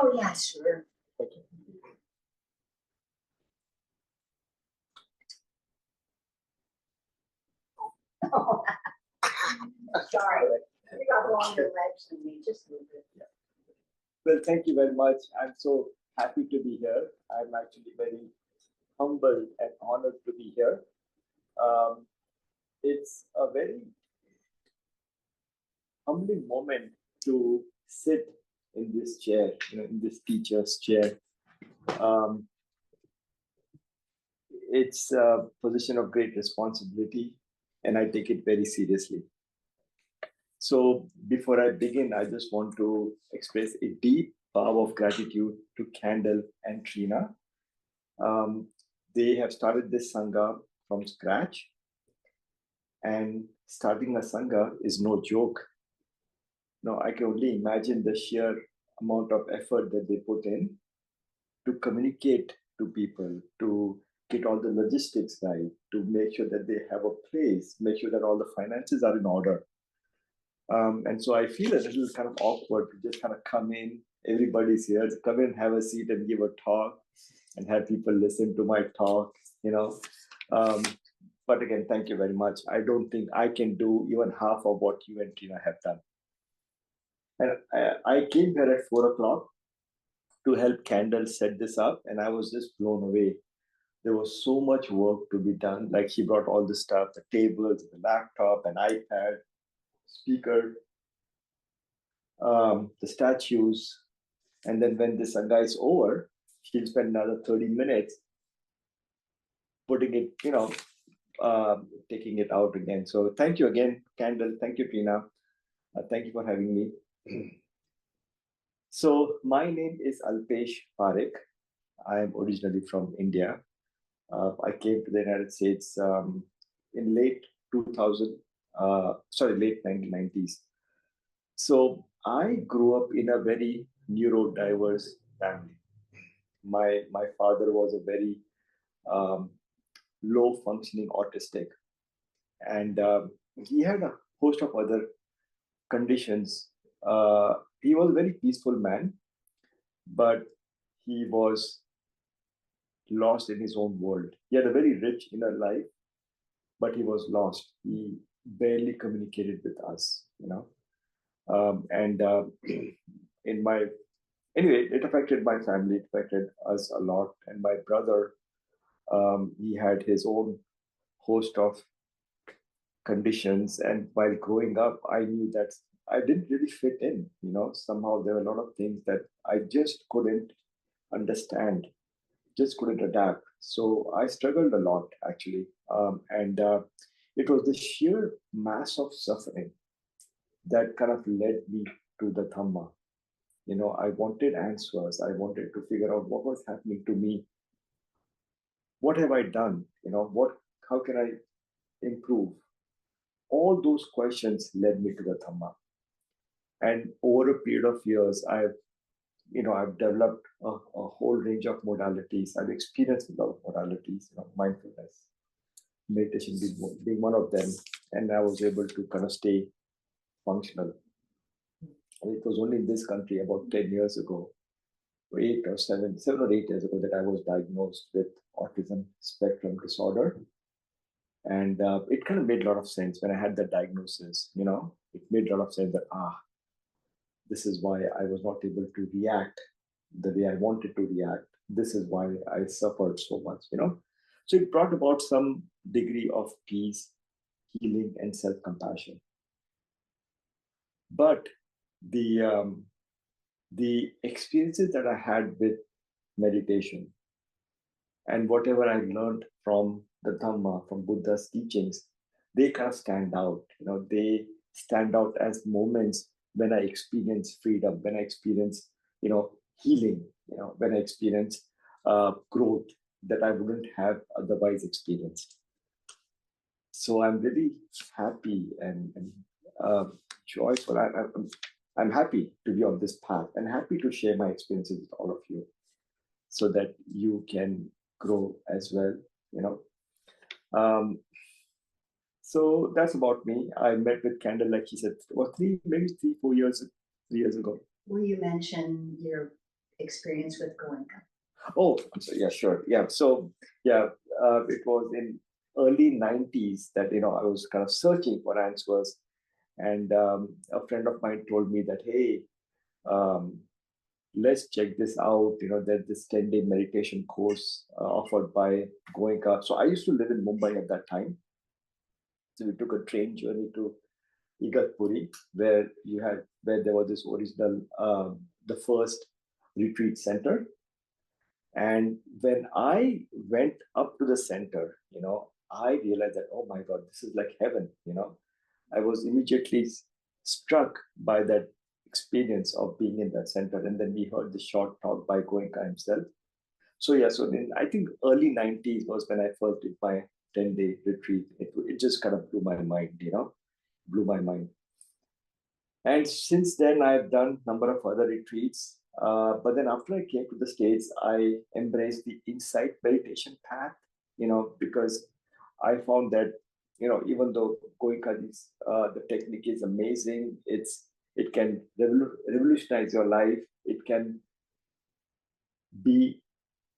Oh, yeah, sure. Okay. Oh, sorry, you got longer legs than me, just move it. Yeah. Well, thank you very much. I'm so happy to be here. I'm actually very humbled and honored to be here. It's a very humbling moment to sit in this chair, in this teacher's chair. Um, it's a position of great responsibility, and I take it very seriously. So before I begin, I just want to express a deep bow of gratitude to Candle and Trina. They have started this Sangha from scratch, and starting a Sangha is no joke. No, I can only imagine the sheer amount of effort that they put in to communicate to people, to get all the logistics right, to make sure that they have a place, make sure that all the finances are in order. And so I feel a little kind of awkward to just kind of come in, everybody's here, come in, have a seat and give a talk and have people listen to my talk, But again, thank you very much. I don't think I can do even half of what you and Tina have done. And I came here at 4 o'clock to help Candle set this up, and I was just blown away. There was so much work to be done. Like she brought all the stuff, the tables, the laptop, an iPad, speaker, the statues. And then when this Sangha is over, she'll spend another 30 minutes putting it, taking it out again. So thank you again, Candle. Thank you, Tina. Thank you for having me. So my name is Alpesh Parekh. I am originally from India. I came to the United States in late 1990s. So I grew up in a very neurodiverse family. My father was a very low functioning autistic, and he had a host of other conditions. He was a very peaceful man, but he was lost in his own world. He had a very rich inner life, but he was lost. He barely communicated with us, and in my anyway, it affected my family. It affected us a lot. And my brother, he had his own host of conditions. And while growing up, I knew that I didn't really fit in. Somehow there were a lot of things that I just couldn't understand, just couldn't adapt. So I struggled a lot, actually. And it was the sheer mass of suffering that kind of led me to the Dhamma. I wanted answers. I wanted to figure out what was happening to me. What have I done? How can I improve? All those questions led me to the Dhamma. And over a period of years, I've developed a whole range of modalities. I've experienced a lot of modalities, mindfulness, meditation being one of them. And I was able to kind of stay functional. And it was only in this country about 10 years ago, 7 or 8 years ago, that I was diagnosed with autism spectrum disorder. And it kind of made a lot of sense when I had that diagnosis. It made a lot of sense that, this is why I was not able to react the way I wanted to react. This is why I suffered so much, So it brought about some degree of peace, healing, and self-compassion. But the experiences that I had with meditation and whatever I learned from the Dhamma, from Buddha's teachings, they kind of stand out. They stand out as moments when I experience freedom, when I experience, healing, when I experience growth that I wouldn't have otherwise experienced. So I'm really happy and joyful. I'm happy to be on this path and happy to share my experiences with all of you so that you can grow as well, So that's about me. I met with Candle, like he said, 3 years ago. Well, you mentioned your experience with Goenka? Oh, I'm sorry. Yeah, sure. Yeah. So, yeah, it was in early 90s that, I was kind of searching for answers. And a friend of mine told me that, hey, um, let's check this out. There's this 10-day meditation course offered by Goenka. So I used to live in Mumbai at that time. So we took a train journey to Igatpuri, where there was this original, the first retreat center. And when I went up to the center, I realized that, oh my God, this is like heaven. I was immediately struck by that experience of being in that center. And then we heard the short talk by Goenka himself. So yeah, so then I think early 90s was when I first did my 10-day retreat. It just kind of blew my mind, blew my mind. And since then, I've done a number of other retreats. But then after I came to the States, I embraced the insight meditation path, because I found that, even though Goenka is, the technique is amazing, it can revolutionize your life. It can be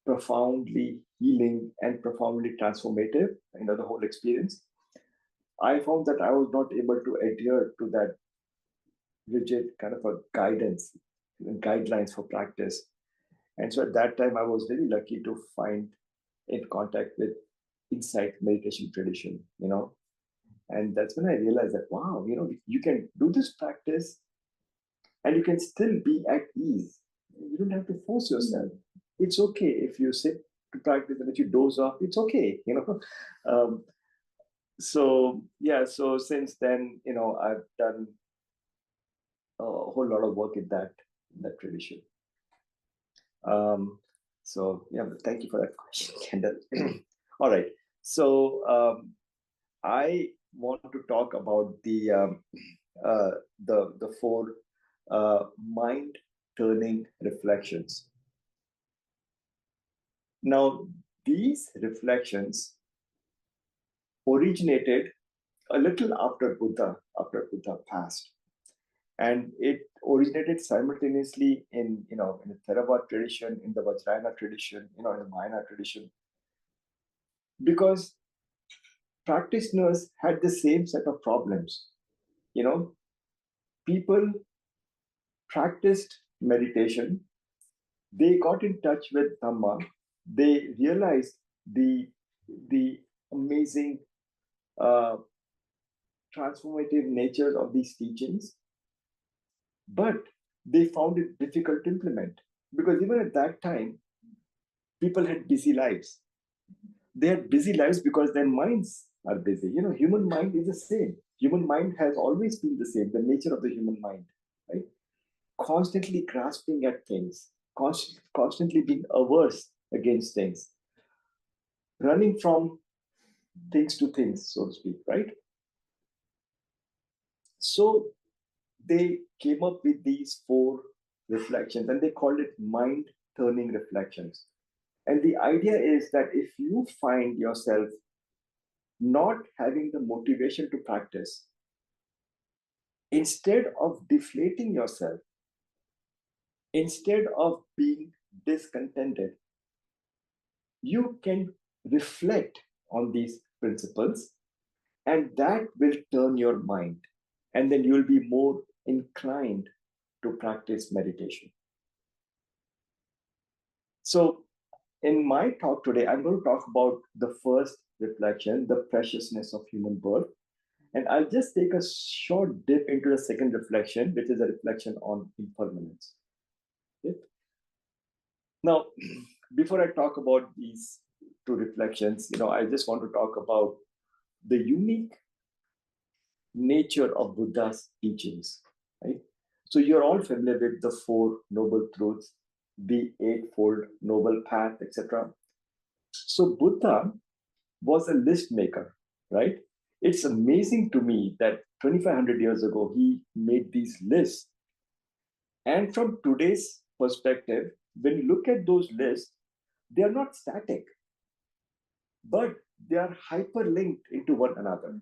profoundly healing and profoundly transformative, the whole experience. I found that I was not able to adhere to that rigid kind of a guidance and guidelines for practice. And so at that time, I was very lucky to find in contact with insight meditation tradition. And that's when I realized that, wow, you can do this practice and you can still be at ease. You don't have to force yourself. It's okay if you sit to practice and if you doze off, it's okay. So yeah, so since then, I've done a whole lot of work in that tradition. So yeah, thank you for that question, Kendall. All right, so I want to talk about the four mind turning reflections. Now, these reflections originated a little after Buddha passed. And it originated simultaneously in the Theravada tradition, in the Vajrayana tradition, in the Mahayana tradition, because practitioners had the same set of problems. People practiced meditation, they got in touch with Dhamma, they realized the amazing uh, transformative nature of these teachings, but they found it difficult to implement because even at that time, people had busy lives. They had busy lives because their minds are busy. Human mind is the same. Human mind has always been the same, the nature of the human mind, right? Constantly grasping at things, constantly being averse against things, running from things to things, so to speak, right? So they came up with these four reflections and they called it mind turning reflections. And the idea is that if you find yourself not having the motivation to practice, instead of deflating yourself, instead of being discontented, you can reflect on these principles and that will turn your mind. And then you'll be more inclined to practice meditation. So, in my talk today, I'm going to talk about the first reflection, the preciousness of human birth. And I'll just take a short dip into the second reflection, which is a reflection on impermanence. Okay? Now, before I talk about these two reflections, I just want to talk about the unique nature of Buddha's teachings, right? So you're all familiar with the Four Noble Truths, the Eightfold Noble Path, etc. So Buddha was a list maker, right? It's amazing to me that 2,500 years ago, he made these lists. And from today's perspective, when you look at those lists, they are not static, but they are hyperlinked into one another,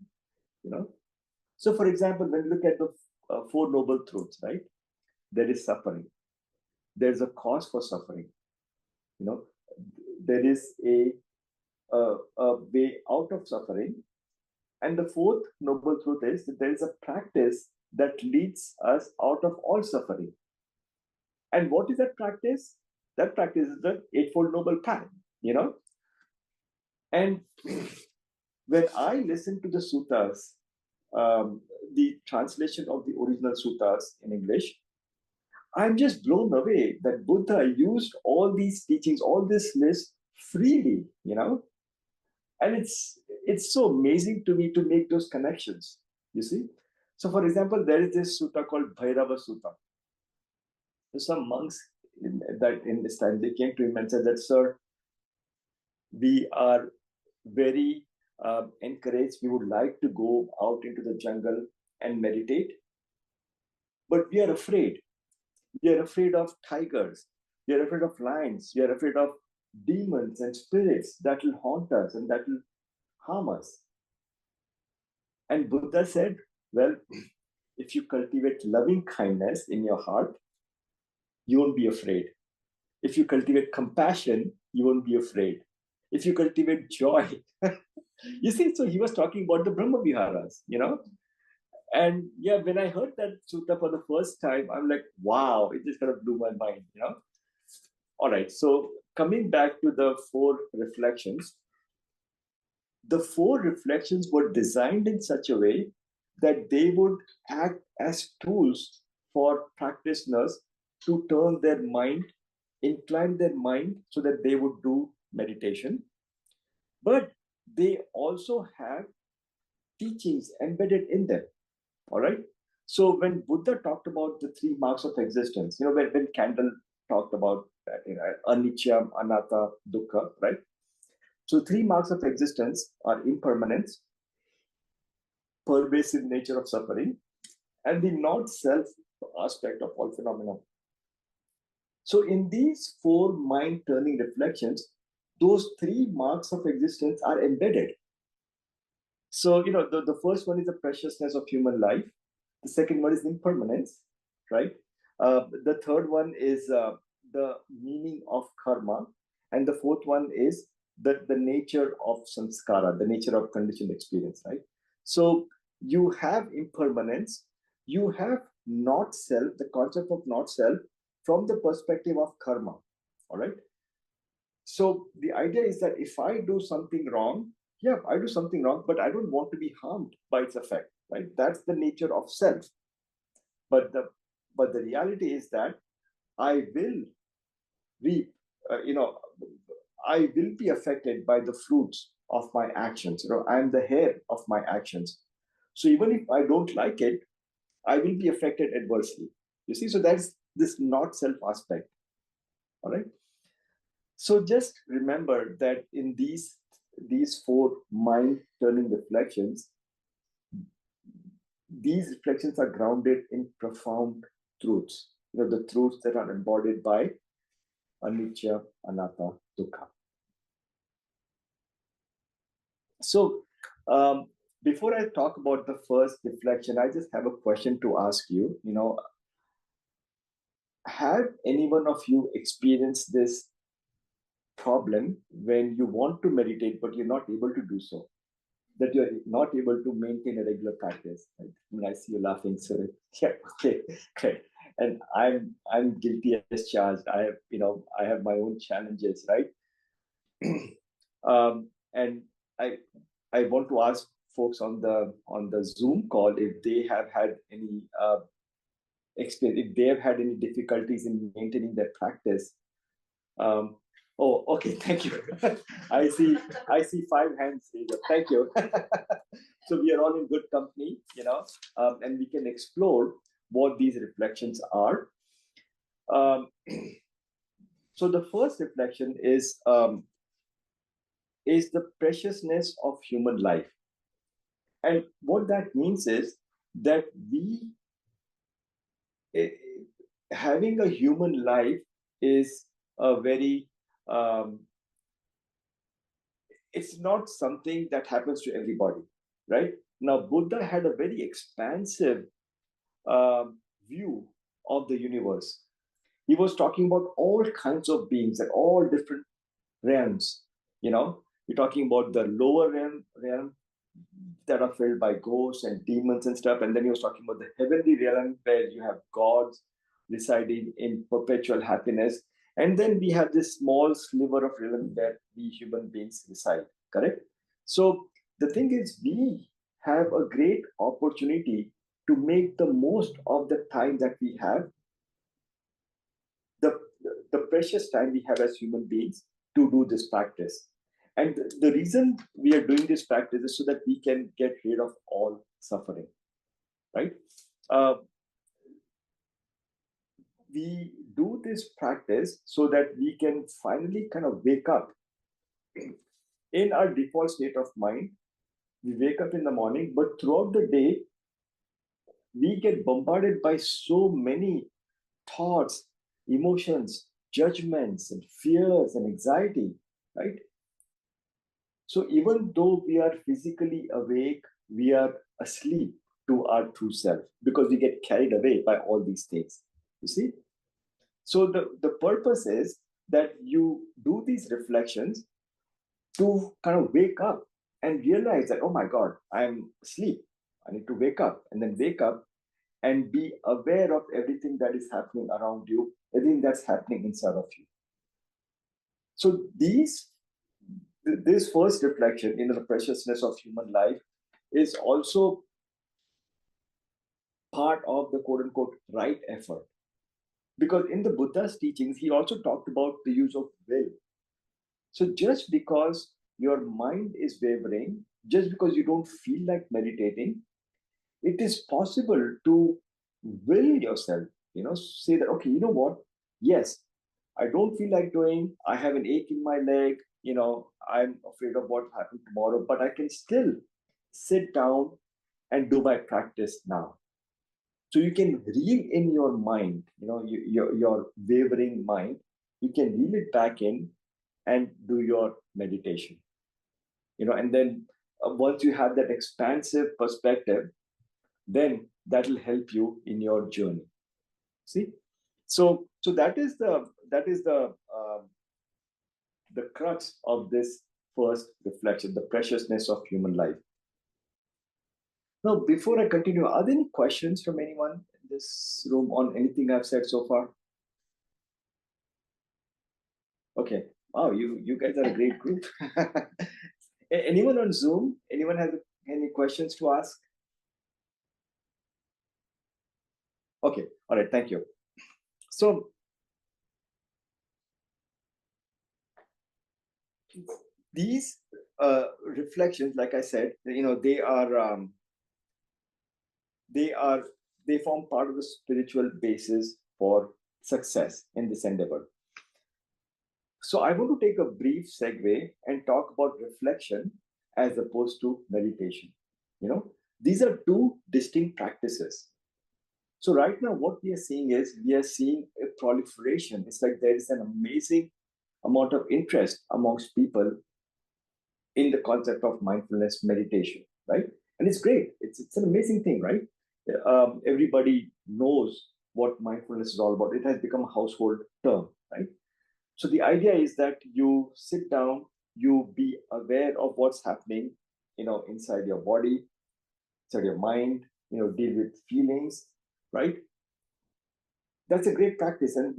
you know? So for example, when you look at the Four Noble Truths, right? There is suffering, there's a cause for suffering. There is a way out of suffering. And the fourth noble truth is that there is a practice that leads us out of all suffering. And what is that practice? That practice is the Eightfold Noble Path. And when I listen to the suttas, the translation of the original suttas in English, I'm just blown away that Buddha used all these teachings, all this list freely. And it's so amazing to me to make those connections, you see. So for example, there is this sutta called Bhairava Sutta. Some monks in this time, they came to him and said that, sir, we are very encouraged, we would like to go out into the jungle and meditate, but we are afraid. We are afraid of tigers, we are afraid of lions, we are afraid of demons and spirits that will haunt us and that will harm us. And Buddha said, well, if you cultivate loving kindness in your heart, you won't be afraid. If you cultivate compassion, you won't be afraid. If you cultivate joy, you see, so he was talking about the Brahma Viharas. And yeah, when I heard that sutta for the first time, I'm like, wow, it just kind of blew my mind. All right, so coming back to the four reflections, the four reflections were designed in such a way that they would act as tools for practitioners to turn their mind, incline their mind so that they would do meditation. But they also have teachings embedded in them. All right. So when Buddha talked about the three marks of existence, when Candle talked about anicca, anatta, dukkha, right? So three marks of existence are impermanence, pervasive nature of suffering, and the not-self aspect of all phenomena. So in these four mind-turning reflections, those three marks of existence are embedded. So, the first one is the preciousness of human life. The second one is impermanence, right? The third one is the meaning of karma. And the fourth one is the nature of samskara, the nature of conditioned experience, right? So you have impermanence, you have not self, the concept of not self from the perspective of karma, all right? So the idea is that if I do something wrong, yeah, I do something wrong, but I don't want to be harmed by its effect, right? That's the nature of self. But the reality is that I will reap, I will be affected by the fruits of my actions. I'm the heir of my actions. So even if I don't like it, I will be affected adversely. You see, so that's this not self aspect. All right. So just remember that in these four mind turning reflections, these reflections are grounded in profound truths. The truths that are embodied by anicca, anatta, dukkha. So before I talk about the first reflection, I just have a question to ask you. Have any one of you experienced this problem when you want to meditate but you're not able to do so, that you're not able to maintain a regular practice, right? I see you laughing, so yeah, okay, great. And I'm guilty as charged. I have my own challenges, right? And I want to ask folks on the Zoom call if they have had any experience, if they have had any difficulties in maintaining their practice. Oh, okay, thank you. I see 5 hands raised up. Thank you. So we are all in good company, and we can explore what these reflections are. So the first reflection is the preciousness of human life. And what that means is that we, having a human life is a very, it's not something that happens to everybody, right? Now, Buddha had a very expansive view of the universe. He was talking about all kinds of beings at all different realms. You're talking about the lower realm that are filled by ghosts and demons and stuff. And then he was talking about the heavenly realm where you have gods residing in perpetual happiness. And then we have this small sliver of realm where we human beings reside, correct? So the thing is, we have a great opportunity to make the most of the time that we have, the, the precious time we have as human beings to do this practice. And the reason we are doing this practice is so that we can get rid of all suffering, right? Uh, we do this practice so that we can finally kind of wake up in our default state of mind. We wake up in the morning, but throughout the day, we get bombarded by so many thoughts, emotions, judgments, and fears and anxiety, right? So even though we are physically awake, we are asleep to our true self because we get carried away by all these things. You see? So the purpose is that you do these reflections to kind of wake up and realize that, oh my God, I'm asleep. I need to wake up, and then wake up and be aware of everything that is happening around you, everything that's happening inside of you. So this first reflection in the preciousness of human life is also part of the quote unquote right effort. Because in the Buddha's teachings, he also talked about the use of will. So just because your mind is wavering, just because you don't feel like meditating, it is possible to will yourself, say that, okay, you know what? Yes, I don't feel like doing, I have an ache in my leg, I'm afraid of what happened tomorrow, but I can still sit down and do my practice now. So you can reel in your mind, your wavering mind, you can reel it back in and do your meditation. And then once you have that expansive perspective, then that will help you in your journey. See, so that is the crux of this first reflection, the preciousness of human life. Now, before I continue, are there any questions from anyone in this room on anything I've said so far? Okay. Wow, you guys are a great group. Anyone on Zoom? Anyone have any questions to ask? Okay. All right. Thank you. So these reflections, like I said, they are they form part of the spiritual basis for success in this endeavor. So I want to take a brief segue and talk about reflection as opposed to meditation. These are two distinct practices. So right now, what we are seeing is we are seeing a proliferation. It's like there is an amazing amount of interest amongst people in the concept of mindfulness meditation, right? And it's great. It's an amazing thing, right? Everybody knows what mindfulness is all about. It has become a household term, right? So the idea is that you sit down, you be aware of what's happening, inside your body, inside your mind, deal with feelings, right? That's a great practice. And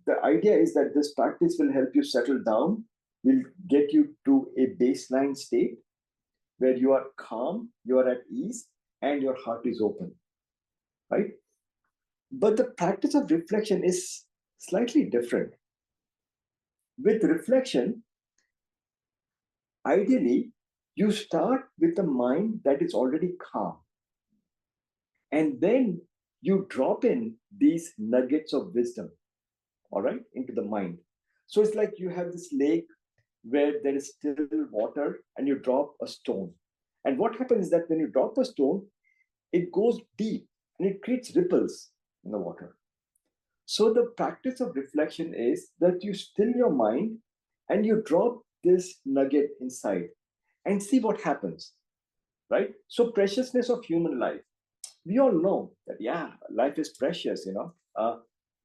the idea is that this practice will help you settle down, will get you to a baseline state where you are calm, you are at ease, and your heart is open, right? But the practice of reflection is slightly different. With reflection, ideally, you start with a mind that is already calm. And then you drop in these nuggets of wisdom, all right, into the mind. So it's like you have this lake where there is still water and you drop a stone. And what happens is that when you drop a stone, it goes deep and it creates ripples in the water. So the practice of reflection is that you still your mind and you drop this nugget inside and see what happens, right? So preciousness of human life. We all know that, yeah, life is precious,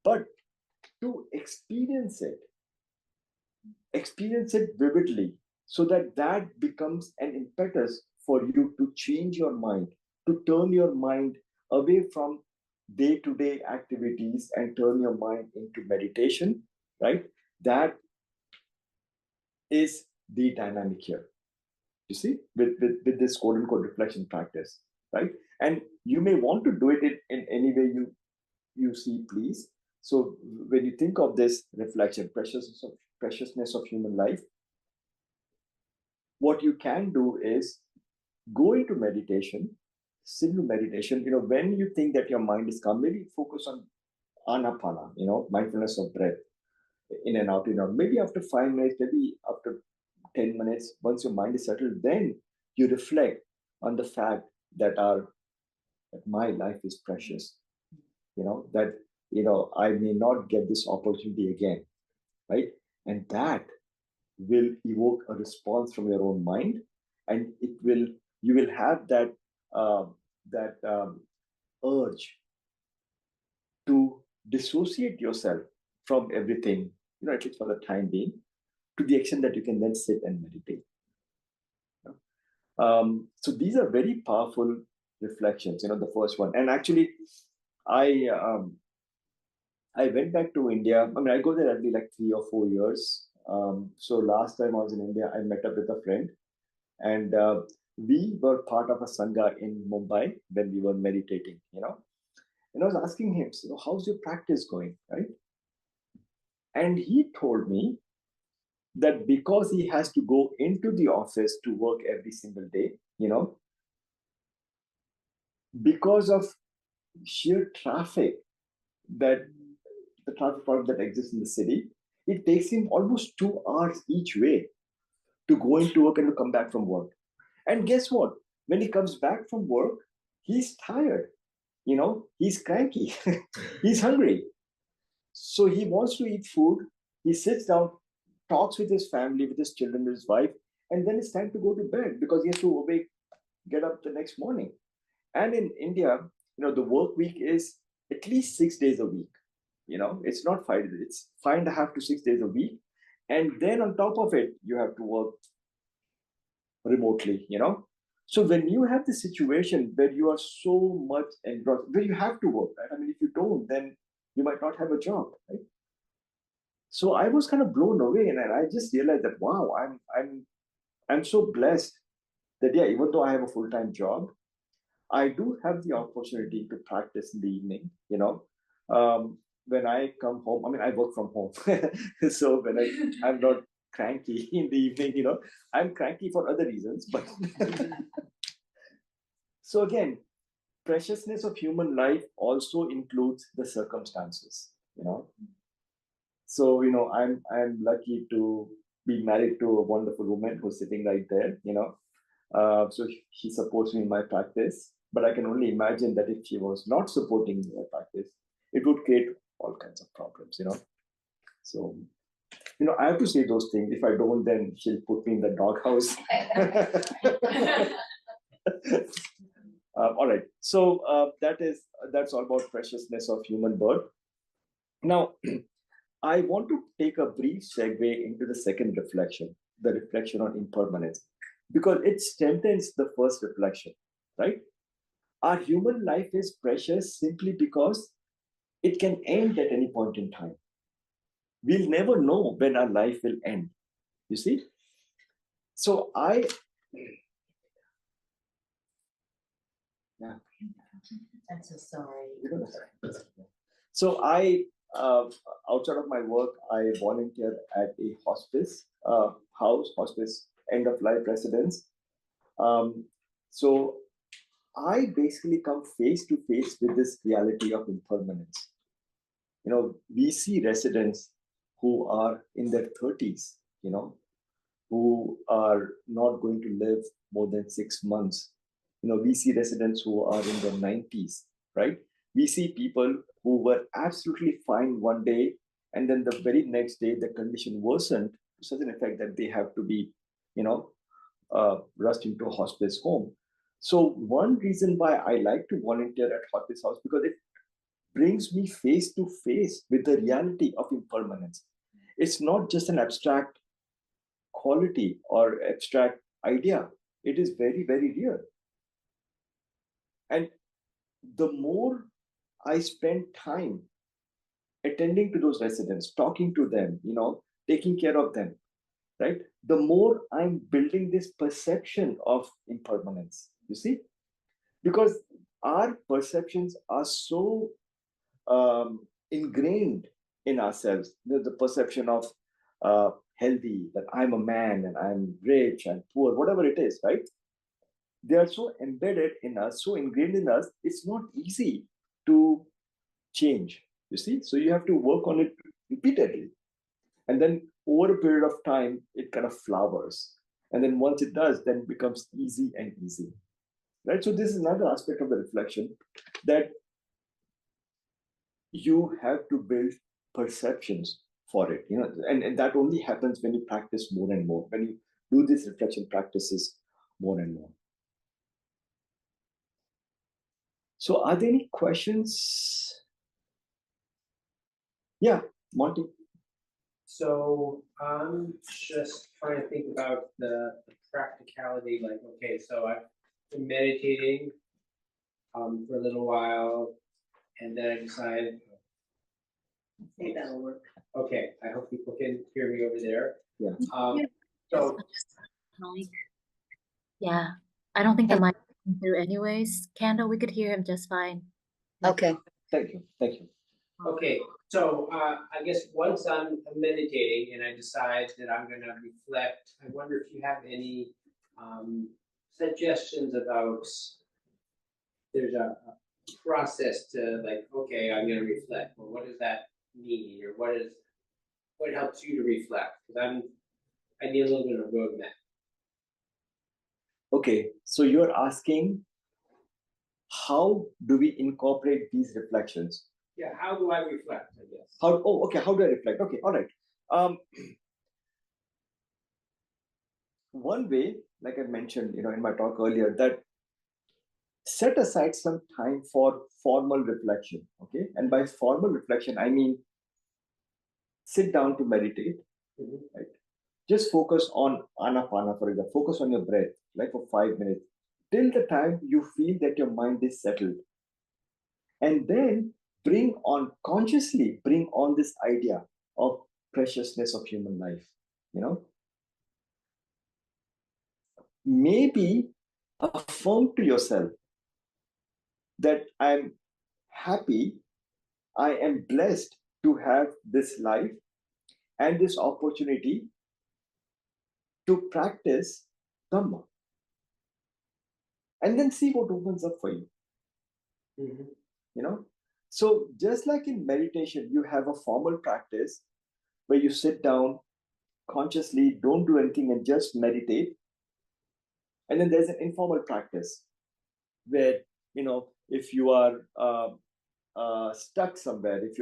but to experience it vividly, so that that becomes an impetus for you to change your mind, to turn your mind away from day-to-day activities and turn your mind into meditation, right? That is the dynamic here, you see, with this quote unquote reflection practice, right? And you may want to do it in any way you see, please. So when you think of this reflection, preciousness of human life, what you can do is go into meditation, simple meditation. When you think that your mind is calm, maybe focus on anapana, mindfulness of breath, in and out, maybe after 5 minutes, maybe after 10 minutes, once your mind is settled, then you reflect on the fact that my life is precious, that, I may not get this opportunity again, right? And that will evoke a response from your own mind, and you will have um, that urge to dissociate yourself from everything, at least for the time being, to the extent that you can then sit and meditate. So these are very powerful reflections. The first one, and actually, I I went back to India. I mean, I go there every like 3 or 4 years. So last time I was in India, I met up with a friend, and we were part of a sangha in Mumbai when we were meditating. And I was asking him, so how's your practice going, right? And he told me that because he has to go into the office to work every single day, because of sheer traffic, that the traffic problem that exists in the city, it takes him almost 2 hours each way to go into work and to come back from work. And guess what? When he comes back from work, he's tired. He's cranky. He's hungry. So he wants to eat food. He sits down, talks with his family, with his children, with his wife, and then it's time to go to bed because he has to get up the next morning. And in India, the work week is at least 6 days a week. It's not 5 days, it's 5.5 to 6 days a week. And then on top of it, you have to work remotely. So when you have the situation where you are so much engrossed, where you have to work, right? I mean, if you don't, then you might not have a job, right? So I was kind of blown away, and I just realized that, wow, I'm so blessed that, yeah, even though I have a full-time job, I do have the opportunity to practice in the evening. When I come home, I mean, I work from home. So when I'm not cranky in the evening, I'm cranky for other reasons. But so again, preciousness of human life also includes the circumstances. So I'm lucky to be married to a wonderful woman who's sitting right there. So she supports me in my practice. But I can only imagine that if she was not supporting my practice, it would create all kinds of problems. So I have to say those things. If I don't, then she'll put me in the doghouse. All right. So that's all about preciousness of human birth. Now, I want to take a brief segue into the second reflection, the reflection on impermanence, because it strengthens the first reflection, right? Our human life is precious simply because it can end at any point in time. We'll never know when our life will end, you see? So yeah. I'm so sorry. So outside of my work, I volunteer at a hospice, hospice, end of life residence. So I basically come face to face with this reality of impermanence. We see residents who are in their 30s, who are not going to live more than 6 months. We see residents who are in their 90s, right? We see people who were absolutely fine one day, and then the very next day, the condition worsened to such an effect that they have to be, rushed into a hospice home. So one reason why I like to volunteer at hospice house, because brings me face to face with the reality of impermanence. It's not just an abstract quality or abstract idea. It is very, very real. And the more I spend time attending to those residents, talking to them, taking care of them, right? The more I'm building this perception of impermanence, you see? Because our perceptions are so ingrained in ourselves. The perception of healthy, that I'm a man and I'm rich and poor, whatever it is, right? They are so embedded in us, so ingrained in us, it's not easy to change, you see? So you have to work on it repeatedly. And then over a period of time, it kind of flowers. And then once it does, then it becomes easy and easy, right? So this is another aspect of the reflection, that you have to build perceptions for it, and that only happens when you practice more and more, when you do these reflection practices more and more. So are there any questions? Yeah, Monty. So I'm just trying to think about the practicality. Like, okay, so I've been meditating for a little while, and then I decided, I think that'll work. okay, I hope people can hear me over there. Yeah. So Mic. Yeah, I don't think the mic came through anyways. Candle, we could hear him just fine. Okay. Thank you. okay, so I guess once I'm meditating and I decide that I'm going to reflect, I wonder if you have any suggestions about there's a process to, like, okay, I'm going to reflect. Well, what does that mean, or what helps you to reflect? Because I need a little bit of a roadmap. Okay, so you're asking, how do we incorporate these reflections? Yeah, how do I reflect, I guess? How do I reflect? Okay, all right. One way, like I mentioned, in my talk earlier, that set aside some time for formal reflection. Okay, and by formal reflection, I mean sit down to meditate. Right? Just focus on anapana, for example. Focus on your breath, like for 5 minutes, till the time you feel that your mind is settled. And then consciously bring on this idea of preciousness of human life. Maybe affirm to yourself that I'm happy, I am blessed to have this life and this opportunity to practice Dhamma. And then see what opens up for you. So just like in meditation, you have a formal practice where you sit down consciously, don't do anything, and just meditate. And then there's an informal practice where, if you are stuck somewhere, if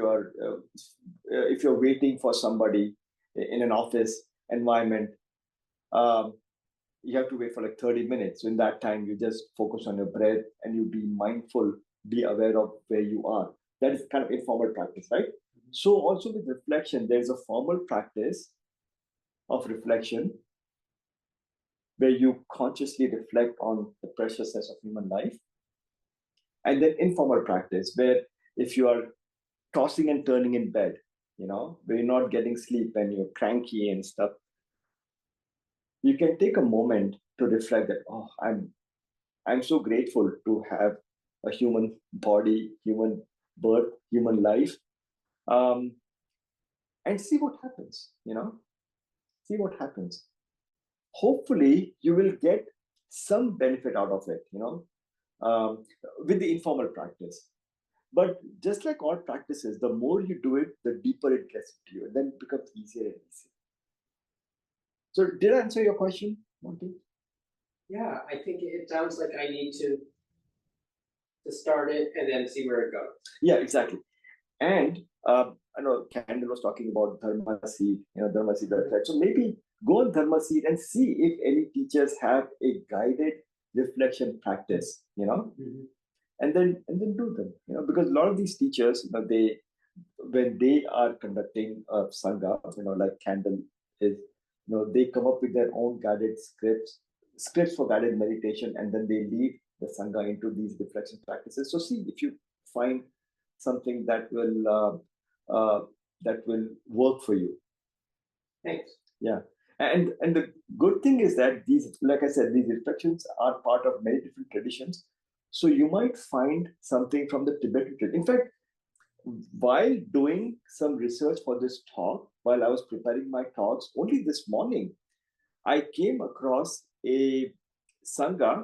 you're waiting for somebody in an office environment, you have to wait for like 30 minutes. So in that time, you just focus on your breath and you be mindful, be aware of where you are. That is kind of informal practice, right? So also with reflection, there's a formal practice of reflection where you consciously reflect on the preciousness of human life. And then informal practice, where if you are tossing and turning in bed, where you're not getting sleep and you're cranky and stuff, you can take a moment to reflect that, oh, I'm so grateful to have a human body, human birth, human life, and see what happens, see what happens. Hopefully, you will get some benefit out of it, with the informal practice. But just like all practices, the more you do it, the deeper it gets to you, and then it becomes easier and easier. So did I answer your question, Monty? Yeah, I think it sounds like I need to start it and then see where it goes. Yeah, exactly. And I know Candle was talking about Dharma Seed, Dharma Seed website. So maybe go on Dharma Seed and see if any teachers have a guided reflection practice, and then do them. Because a lot of these teachers, they when they are conducting a sangha, like Candle is, they come up with their own guided scripts for guided meditation, and then they lead the sangha into these reflection practices. So see if you find something that will work for you. Thanks. Yeah. And the good thing is that these, like I said, these reflections are part of many different traditions. So you might find something from the Tibetan tradition. In fact, while doing some research for this talk, while I was preparing my talks, only this morning, I came across a Sangha,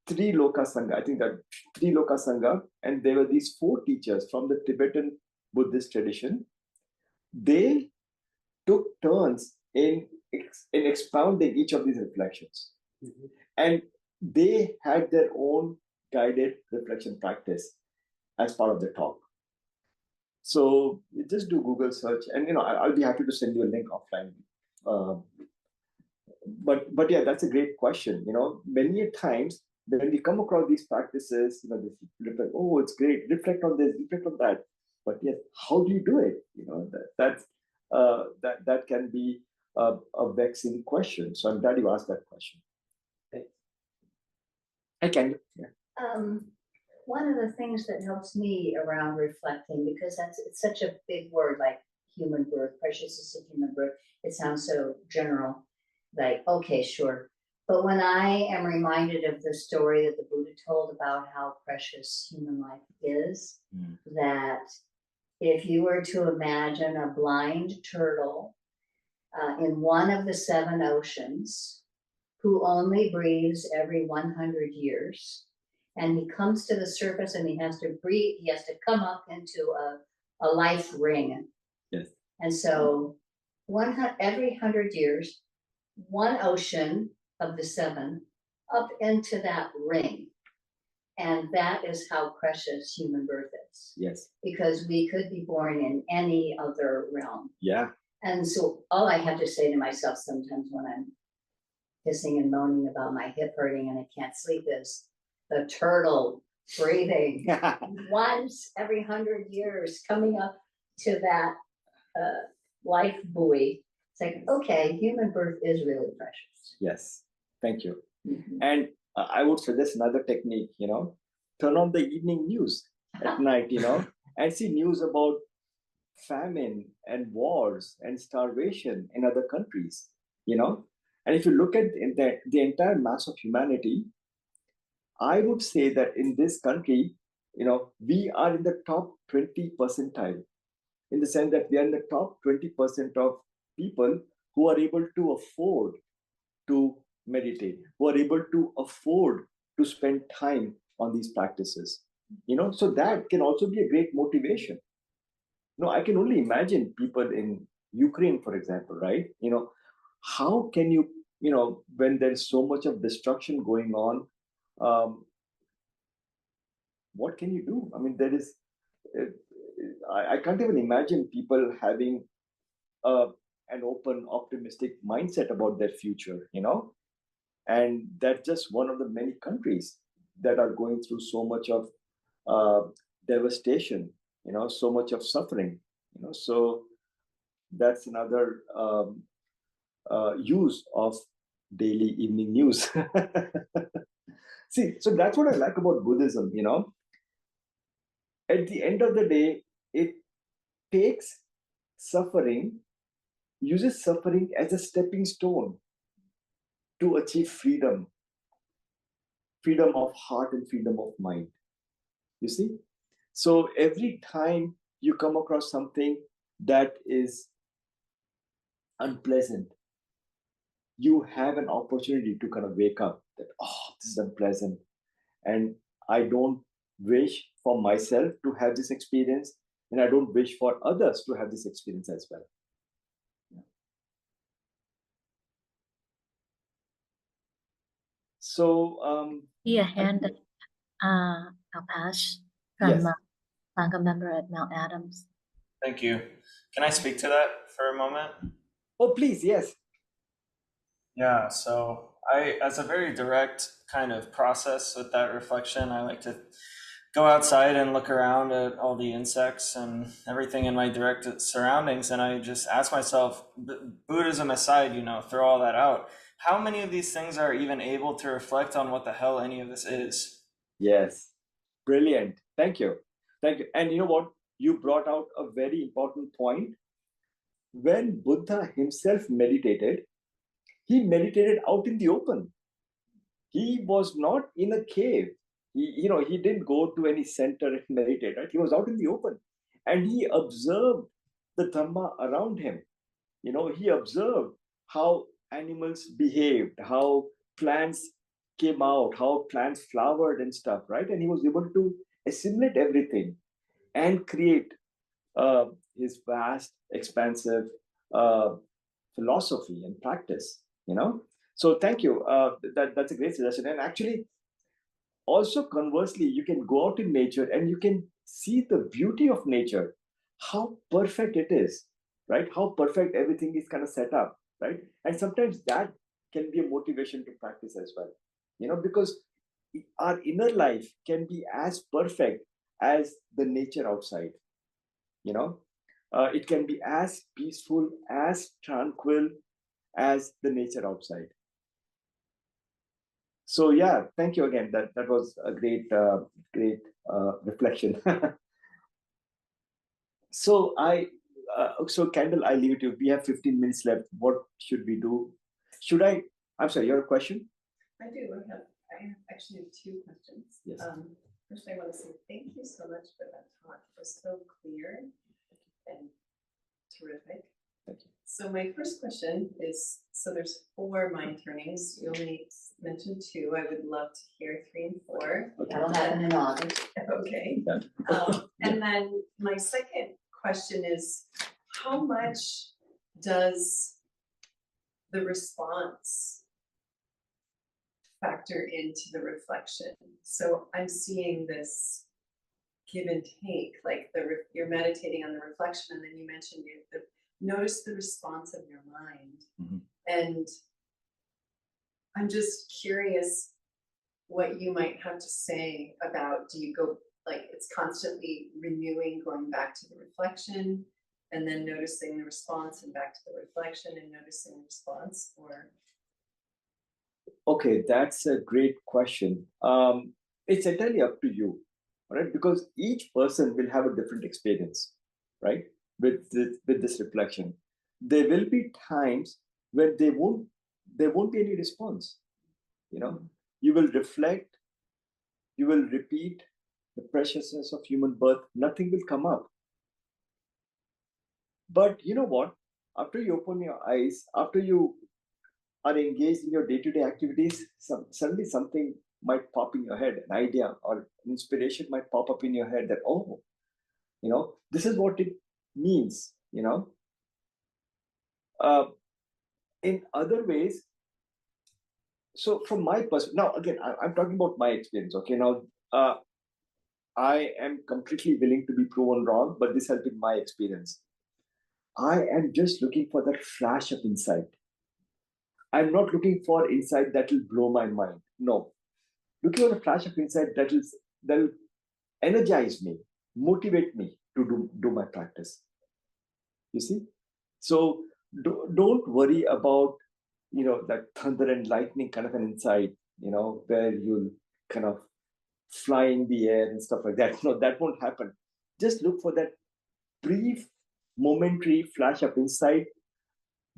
Triloka Sangha. I think that Triloka Sangha, and there were these 4 teachers from the Tibetan Buddhist tradition. They took turns in expounding each of these reflections. Mm-hmm. And they had their own guided reflection practice as part of the talk. So you just do Google search, and I'll be happy to send you a link offline. But yeah, that's a great question. Many a times when we come across these practices, they reflect, oh, it's great, reflect on this, reflect on that. But yes, how do you do it? That can be a vexing question. So I'm glad you asked that question. I can. Yeah. One of the things that helps me around reflecting, because it's such a big word, like human birth, preciousness of human birth. It sounds so general, like, okay, sure. But when I am reminded of the story that the Buddha told about how precious human life is, that if you were to imagine a blind turtle in one of the 7 oceans, who only breathes every 100 years, and he comes to the surface and he has to breathe, he has to come up into a life ring. Yes. And so every 100 years, one ocean of the 7 up into that ring. And that is how precious human birth is. Yes. Because we could be born in any other realm. Yeah. And so all I have to say to myself sometimes when I'm hissing and moaning about my hip hurting and I can't sleep is the turtle breathing once every 100 years, coming up to that life buoy. It's like, okay, human birth is really precious. Yes, thank you. Mm-hmm. And I would suggest another technique, turn on the evening news at night, and see news about famine and wars and starvation in other countries, And if you look at the entire mass of humanity, I would say that in this country, we are in the top 20 percentile, in the sense that we are in the top 20% of people who are able to afford to meditate, who are able to afford to spend time on these practices. So that can also be a great motivation. I can only imagine people in Ukraine, for example, right? How can you, when there's so much of destruction going on, what can you do? I mean, there is, I can't even imagine people having an open, optimistic mindset about their future, And that's just one of the many countries that are going through so much of devastation, so much of suffering, So that's another use of daily evening news. See, so that's what I like about Buddhism, At the end of the day, it takes suffering, uses suffering as a stepping stone to achieve freedom of heart and freedom of mind. You see? So every time you come across something that is unpleasant, you have an opportunity to kind of wake up that, oh, this is unpleasant. And I don't wish for myself to have this experience, and I don't wish for others to have this experience as well. So, Yeah, hand Alpesh from yes. Sangha member at Mount Adams. Thank you. Can I speak to that for a moment? Oh, please, yes. Yeah, so As a very direct kind of process with that reflection, I like to go outside and look around at all the insects and everything in my direct surroundings, and I just ask myself, Buddhism aside, throw all that out. How many of these things are even able to reflect on what the hell any of this is? Yes, brilliant. Thank you. Thank you. And you know what? You brought out a very important point. When Buddha himself meditated, he meditated out in the open. He was not in a cave. He didn't go to any center and meditate, right? He was out in the open. And he observed the Dhamma around him. He observed how animals behaved, how plants came out, how plants flowered and stuff, right? And he was able to assimilate everything and create uh, his vast, expansive uh, philosophy and practice. So thank you. That's a great suggestion. And actually, also conversely, you can go out in nature and you can see the beauty of nature, how perfect it is, right? How perfect everything is kind of set up, right? And sometimes that can be a motivation to practice as well, because our inner life can be as perfect as the nature outside. It can be as peaceful, as tranquil as the nature outside. So yeah, thank you again. That was a great reflection. So Kendall, I leave it to you. We have 15 minutes left. What should we do? I'm sorry, your question? I do. I actually have two questions. Yes. First, I want to say thank you so much for that talk. It was so clear and terrific. Thank you. So my first question is, so there's 4 mind turnings. You only mentioned 2. I would love to hear 3 and 4. That'll happen in August. Okay. Yeah. And then my second question is, how much does the response factor into the reflection? So I'm seeing this give and take, like you're meditating on the reflection, and then you mentioned notice the response of your mind. Mhm. And I'm just curious what you might have to say about, do you go, like, it's constantly renewing, going back to the reflection, and then noticing the response, and back to the reflection and noticing the response, or? Okay, that's a great question. It's entirely up to you, right? Because each person will have a different experience, right? With this reflection, there will be times when there won't be any response. You will reflect, you will repeat the preciousness of human birth. Nothing will come up. But you know what? After you open your eyes, after you are engaged in your day-to-day activities, suddenly something might pop in your head, an idea or an inspiration might pop up in your head that, oh, this is what it means. Uh, in other ways, so from my perspective, now again, I'm talking about my experience. Okay, now I am completely willing to be proven wrong, but this has been my experience. I am just looking for that flash of insight. I'm not looking for insight that will blow my mind. No, looking for a flash of insight that will energize me, motivate me to do my practice. You see, so don't worry about that thunder and lightning kind of an insight. Where you'll kind of fly in the air and stuff like that. No, that won't happen. Just look for that brief, momentary flash of insight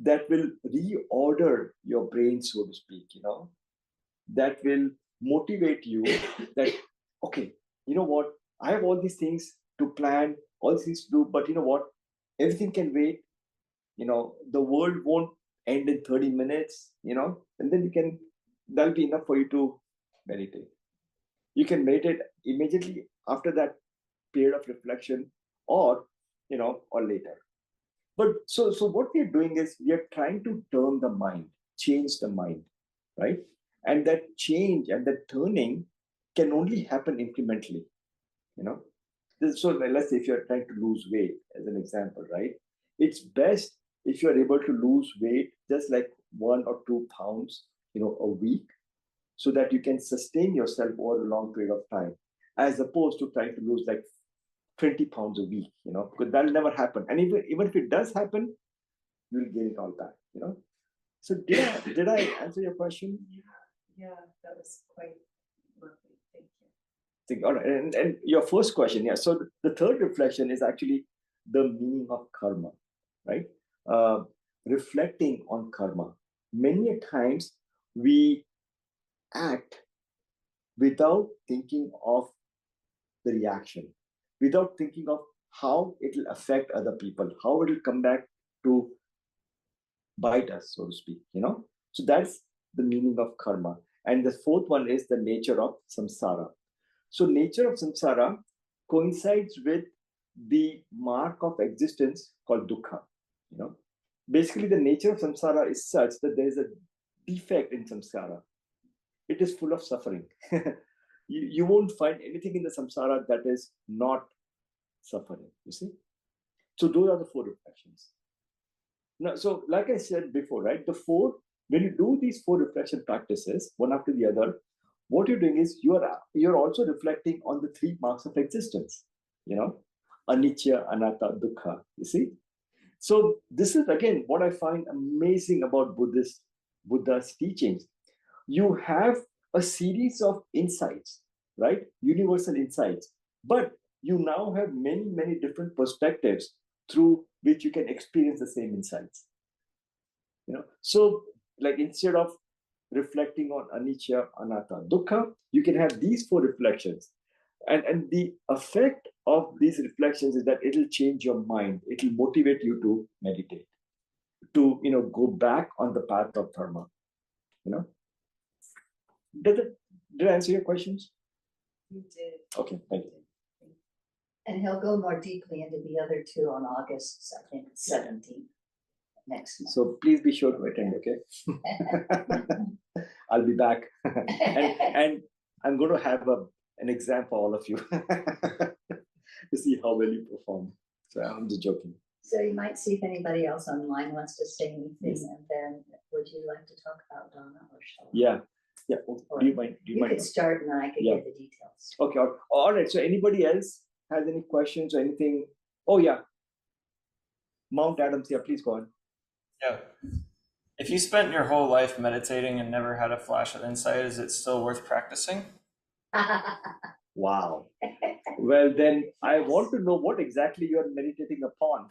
that will reorder your brain, so to speak. That will motivate you that, okay, you know what, I have all these things to plan, all these things to do, but you know what, everything can wait. The world won't end in 30 minutes, and then that'll be enough for you to meditate. You can meditate immediately after that period of reflection, or or later. But so what we are doing is we are trying to turn the mind, change the mind, right? And that change and that turning can only happen incrementally. So let's say if you're trying to lose weight, as an example, right? It's best if you're able to lose weight just like 1 or 2 pounds a week, so that you can sustain yourself over a long period of time, as opposed to trying to lose like 20 pounds a week, because that'll never happen. And even if it does happen, you'll gain it all back. So did I answer your question? Yeah, that was quite lovely. Thank you. Think, all right. And your first question, yeah. So the third reflection is actually the meaning of karma, right? Reflecting on karma. Many a times we act without thinking of the reaction, without thinking of how it will affect other people, how it will come back to bite us, so to speak. So that's the meaning of karma. And the fourth one is the nature of samsara. So nature of samsara coincides with the mark of existence called dukkha. Basically the nature of samsara is such that there is a defect in samsara. It is full of suffering. You won't find anything in the samsara that is not suffering, you see. So those are the four reflections. Now, so like I said before, right, when you do these four reflection practices, one after the other, what you're doing is you're also reflecting on the three marks of existence, anicca, anatta, dukkha, you see. So this is again what I find amazing about Buddha's teachings. You have a series of insights, right? Universal insights, but you now have many, many different perspectives through which you can experience the same insights. So like instead of reflecting on anicca, anatta, dukkha, you can have these four reflections. And the effect of these reflections is that it'll change your mind. It'll motivate you to meditate, to go back on the path of dharma. Did I answer your questions? You did. Okay, thank you. And he'll go more deeply into the other two on August, I think, 17th, next month. So please be sure to attend, okay? I'll be back. and I'm going to have an exam for all of you to see how well you perform. So I'm just joking. So you might see if anybody else online wants to say anything, Yes. and then would you like to talk about Donna or shall I? Yeah. Do you mind? You could start and then I could Yeah. get the details. Okay. All right. So anybody else has any questions or anything? Oh, yeah. Mount Adams, yeah, please go on. Yeah. If you spent your whole life meditating and never had a flash of insight, is it still worth practicing? Wow. Well, then I want to know what exactly you are meditating upon.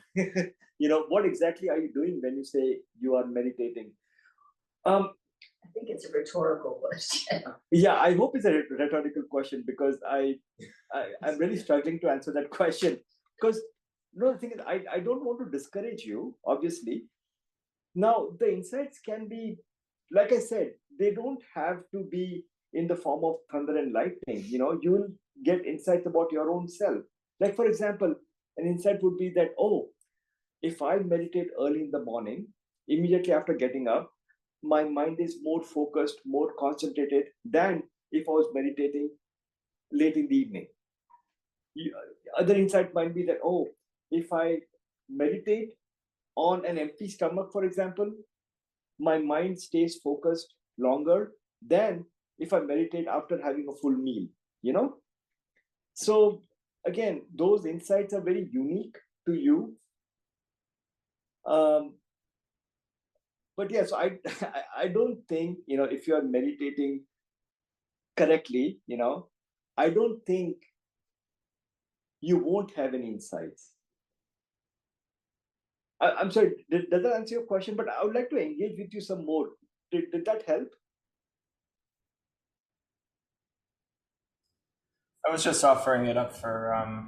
What exactly are you doing when you say you are meditating? I think it's a rhetorical question. Yeah, I hope it's a rhetorical question, because I'm really struggling to answer that question. Because the thing is, I don't want to discourage you, obviously. Now, the insights can be, like I said, they don't have to be in the form of thunder and lightning. You will get insights about your own self. Like, for example, an insight would be that, oh, if I meditate early in the morning, immediately after getting up, my mind is more focused, more concentrated than if I was meditating late in the evening. Other insight might be that, oh, if I meditate on an empty stomach, for example, my mind stays focused longer than if I meditate after having a full meal, So again, those insights are very unique to you. But yes, I don't think, if you are meditating correctly, I don't think you won't have any insights. I'm sorry, does that answer your question? But I would like to engage with you some more. Did that help? I was just offering it up for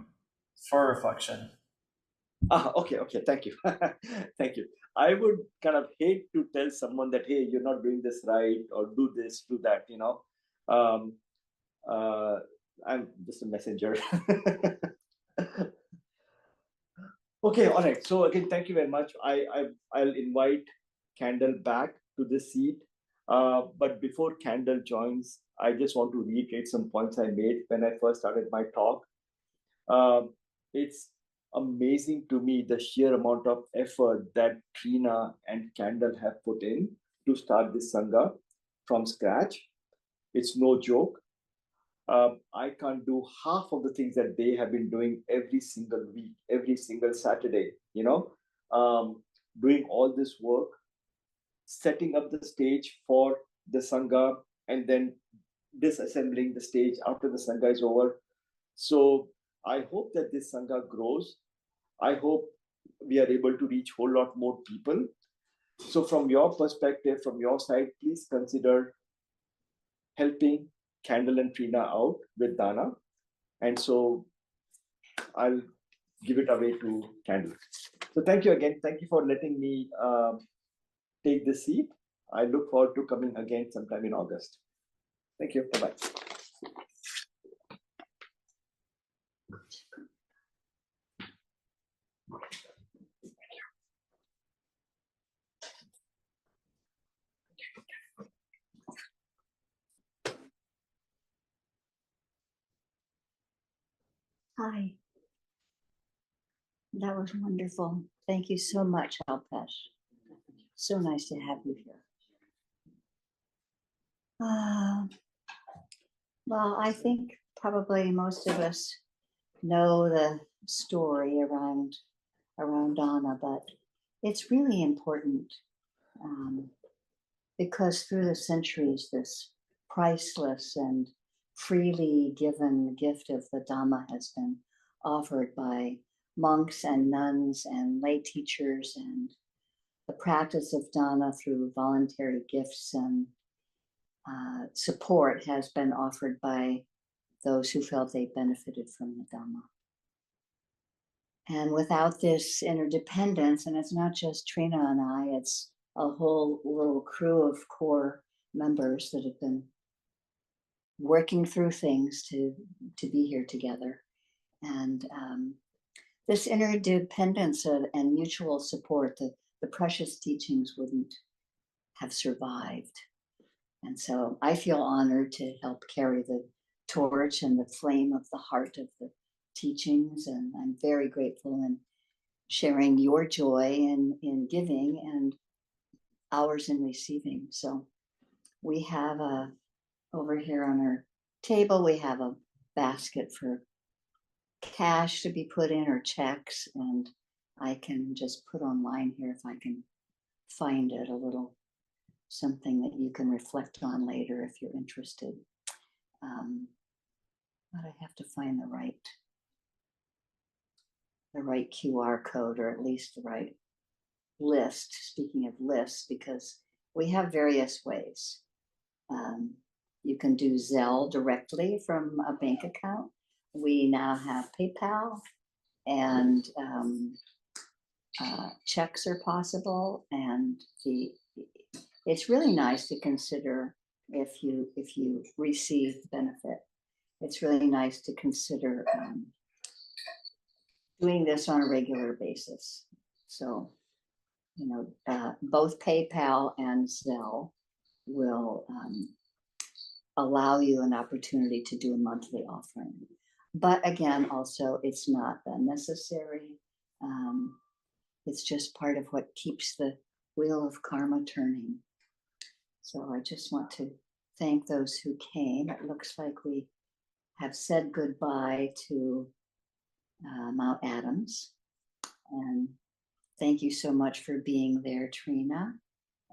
reflection. Okay, thank you. Thank you. I would kind of hate to tell someone that, hey, you're not doing this right, or do this, do that, I'm just a messenger. Okay, all right. So again, thank you very much. I'll invite Candle back to the seat. But before Candle joins, I just want to reiterate some points I made when I first started my talk. It's amazing to me the sheer amount of effort that Trina and Candle have put in to start this Sangha. from scratch. It's no joke. I can't do half of the things that they have been doing every single week, every single Saturday, doing all this work, setting up the stage for the Sangha, and then disassembling the stage after the Sangha is over. So I hope that this Sangha grows. I hope we are able to reach a whole lot more people. So from your perspective, from your side, please consider helping Candle and Trina out with Dana. And so I'll give it away to Candle. So thank you again. Thank you for letting me take the seat. I look forward to coming again sometime in August. Thank you. Bye-bye. Hi. That was wonderful. Thank you so much, Alpesh. So nice to have you here. Well, I think probably most of us know the story around Donna, but it's really important because through the centuries, this priceless and freely given gift of the Dhamma has been offered by monks and nuns and lay teachers, and the practice of dana through voluntary gifts and support has been offered by those who felt they benefited from the Dhamma. And without this interdependence, and it's not just Trina and I, it's a whole little crew of core members that have been working through things to be here together. And this interdependence and mutual support, the precious teachings wouldn't have survived. And so I feel honored to help carry the torch and the flame of the heart of the teachings. And I'm very grateful in sharing your joy in giving and ours in receiving. So we have over here on our table, we have a basket for cash to be put in or checks. And I can just put online here if I can find it, a little something that you can reflect on later if you're interested. But I have to find the right QR code, or at least the right list. Speaking of lists, because we have various ways. You can do Zelle directly from a bank account. We now have PayPal, and checks are possible. And it's really nice to consider if you receive benefit. It's really nice to consider doing this on a regular basis. So, both PayPal and Zelle will allow you an opportunity to do a monthly offering. But again, also, it's not necessary. It's just part of what keeps the wheel of karma turning. So I just want to thank those who came. It looks like we have said goodbye to Mount Adams. And thank you so much for being there, Trina.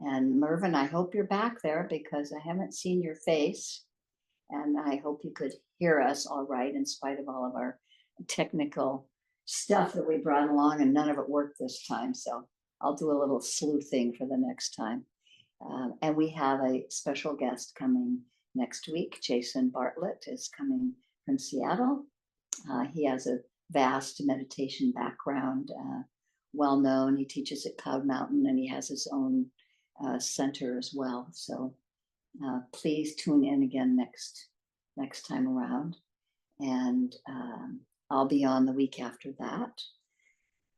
And Mervyn, I hope you're back there because I haven't seen your face. And I hope you could hear us all right in spite of all of our technical stuff that we brought along, and none of it worked this time. So I'll do a little sleuthing for the next time. And we have a special guest coming next week. Jason Bartlett is coming from Seattle. He has a vast meditation background, well known. He teaches at Cloud Mountain, and he has his own center as well. So please tune in again next time around. And I'll be on the week after that.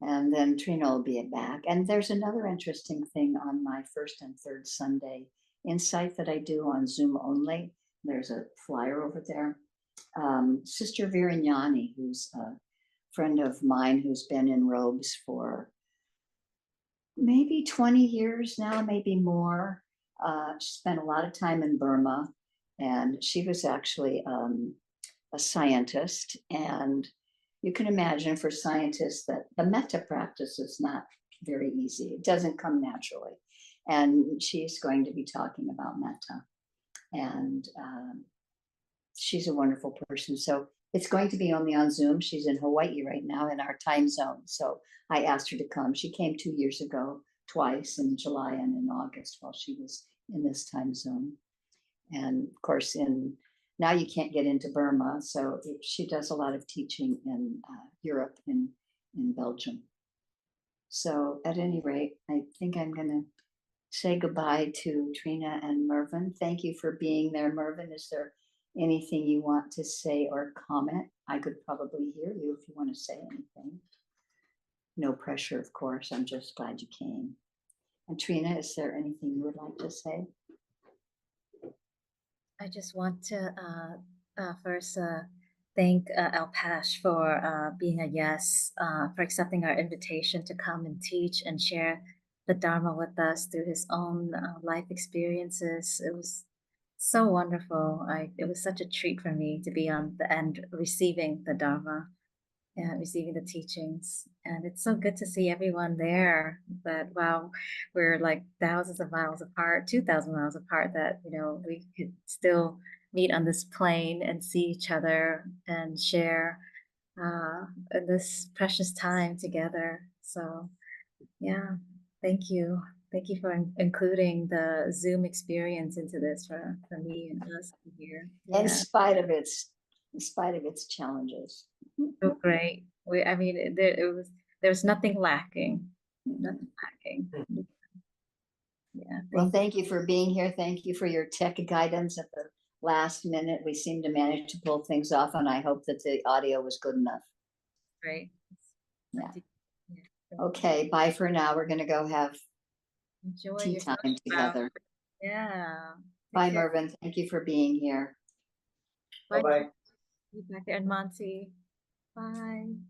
And then Trina will be back. And there's another interesting thing on my first and third Sunday insight that I do on Zoom only. There's a flyer over there. Sister Virignani, who's a friend of mine who's been in robes for maybe 20 years now, maybe more, She spent a lot of time in Burma, and she was actually a scientist. And you can imagine for scientists that the metta practice is not very easy. It doesn't come naturally. And she's going to be talking about metta. And she's a wonderful person. So it's going to be only on Zoom. She's in Hawaii right now in our time zone. So I asked her to come. She came 2 years ago, twice in July and in August while she was in this time zone. And of course, now you can't get into Burma. So she does a lot of teaching in Europe, in Belgium. So at any rate, I think I'm going to say goodbye to Trina and Mervyn. Thank you for being there, Mervyn. Is there anything you want to say or comment? I could probably hear you if you want to say anything. No pressure, of course. I'm just glad you came. And Trina, is there anything you would like to say? I just want to first thank Alpesh for being a yes, for accepting our invitation to come and teach and share the Dharma with us through his own life experiences. It was so wonderful. It was such a treat for me to be on the end receiving the Dharma and receiving the teachings. And it's so good to see everyone there. But wow, we're like thousands of miles apart, 2,000 miles apart, that, you know, we could still meet on this plane and see each other and share this precious time together. So, yeah, thank you. Thank you for including the Zoom experience into this for me and us here. In Yeah. spite of its challenges. So great. I mean, there was nothing lacking. Nothing lacking. Yeah. Well, thank you for being here. Thank you for your tech guidance at the last minute. We seemed to manage to pull things off, and I hope that the audio was good enough. Great. Yeah. Yeah. Okay, bye for now. We're going to go have Enjoy tea yourself. time together. Yeah. Bye, Take care. Mervyn. Thank you for being here. Bye. Bye-bye. You back there, and Monty. Bye.